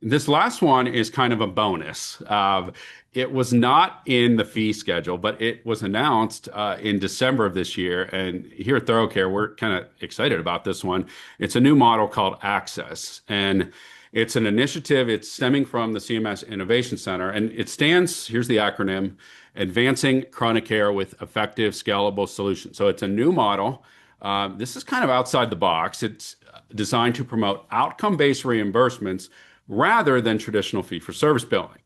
This last one is kind of a bonus. It was not in the fee schedule, but it was announced in December of this year. And here at ThoroughCare, we're kind of excited about this one. It's a new model called Access, and it's an initiative. It's stemming from the CMS Innovation Center, and it stands, here's the acronym, Advancing Chronic Care with Effective Scalable Solutions. So it's a new model. This is kind of outside the box. It's designed to promote outcome-based reimbursements rather than traditional fee-for-service billing.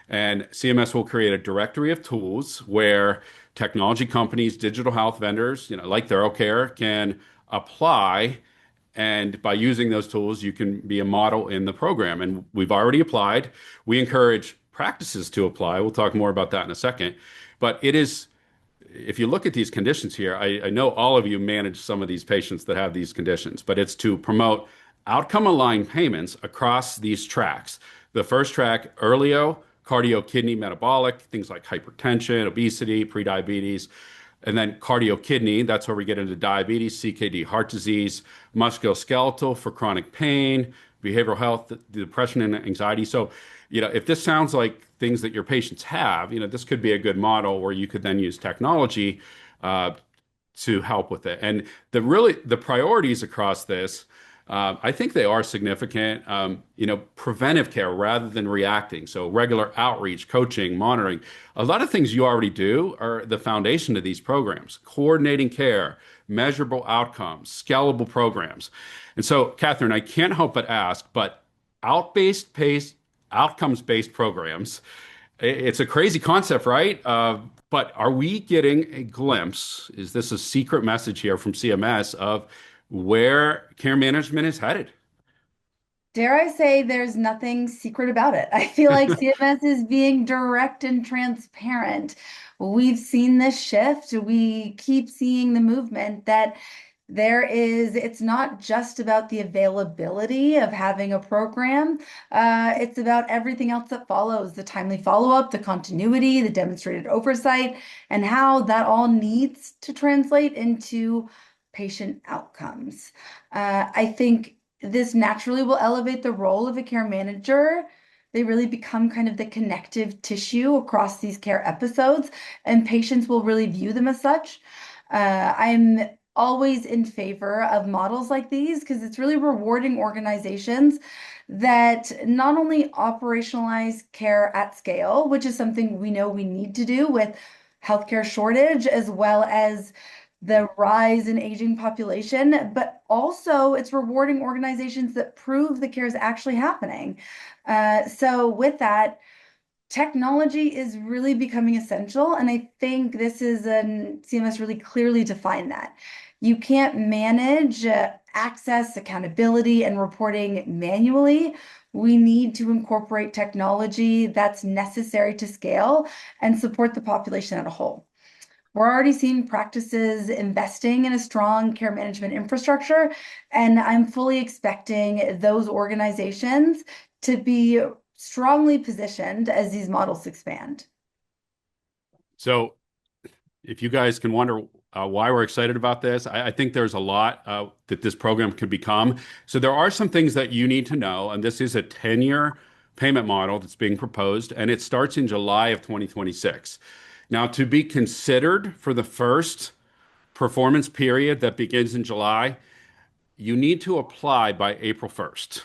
And CMS will create a directory of tools where technology companies, digital health vendors, like ThoroughCare, can apply. And by using those tools, you can be a model in the program. And we've already applied. We encourage practices to apply. We'll talk more about that in a second. But it is, if you look at these conditions here, I know all of you manage some of these patients that have these conditions, but it's to promote outcome aligned payments across these tracks. The first track, earlio, cardio, kidney, metabolic, things like hypertension, obesity, prediabetes, and then cardio kidney, that's where we get into diabetes, CKD, heart disease, musculoskeletal for chronic pain, behavioral health, depression and anxiety. So, if this sounds like things that your patients have, this could be a good model where you could then use technology to help with it. And the priorities across this, I think they are significant. Preventive care rather than reacting. So regular outreach, coaching, monitoring. A lot of things you already do are the foundation of these programs. Coordinating care, measurable outcomes, scalable programs. And so, Kathryn, I can't help but ask, but outcomes-based programs, it's a crazy concept, right? But are we getting a glimpse? Is this a secret message here from CMS of where care management is headed? Dare I say there's nothing secret about it? I feel like CMS is being direct and transparent. We've seen this shift. We keep seeing the movement that it's not just about the availability of having a program. It's about everything else that follows, the timely follow-up, the continuity, the demonstrated oversight, and how that all needs to translate into patient outcomes. I think this naturally will elevate the role of a care manager. They really become kind of the connective tissue across these care episodes, and patients will really view them as such. I'm always in favor of models like these because it's really rewarding organizations that not only operationalize care at scale, which is something we know we need to do with healthcare shortage, as well as the rise in aging population, but also it's rewarding organizations that prove the care is actually happening. So with that, technology is really becoming essential, and I think this is CMS really clearly defined that. You can't manage access, accountability, and reporting manually. We need to incorporate technology that's necessary to scale and support the population as a whole. We're already seeing practices investing in a strong care management infrastructure, and I'm fully expecting those organizations to be strongly positioned as these models expand. So, if you guys can wonder why we're excited about this, I think there's a lot that this program could become. So, there are some things that you need to know, and this is a 10-year payment model that's being proposed, and it starts in July of 2026. Now, to be considered for the first performance period that begins in July, you need to apply by April 1st.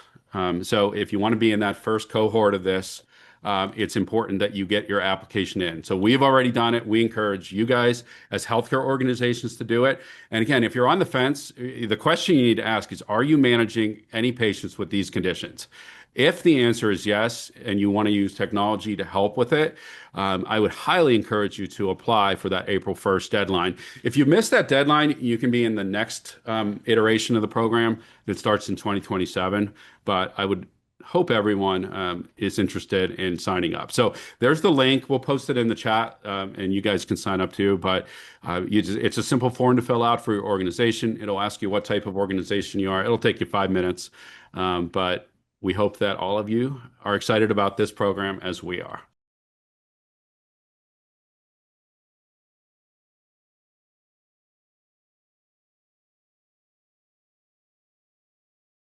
So if you want to be in that first cohort of this, it's important that you get your application in. So we've already done it. We encourage you guys as healthcare organizations to do it. And again, if you're on the fence, the question you need to ask is, are you managing any patients with these conditions? If the answer is yes, and you want to use technology to help with it, I would highly encourage you to apply for that April 1st deadline. If you miss that deadline, you can be in the next iteration of the program that starts in 2027. But I would hope everyone is interested in signing up. So there's the link. We'll post it in the chat, and you guys can sign up too. But it's a simple form to fill out for your organization. It'll ask you what type of organization you are. It'll take you 5 minutes. But we hope that all of you are excited about this program as we are.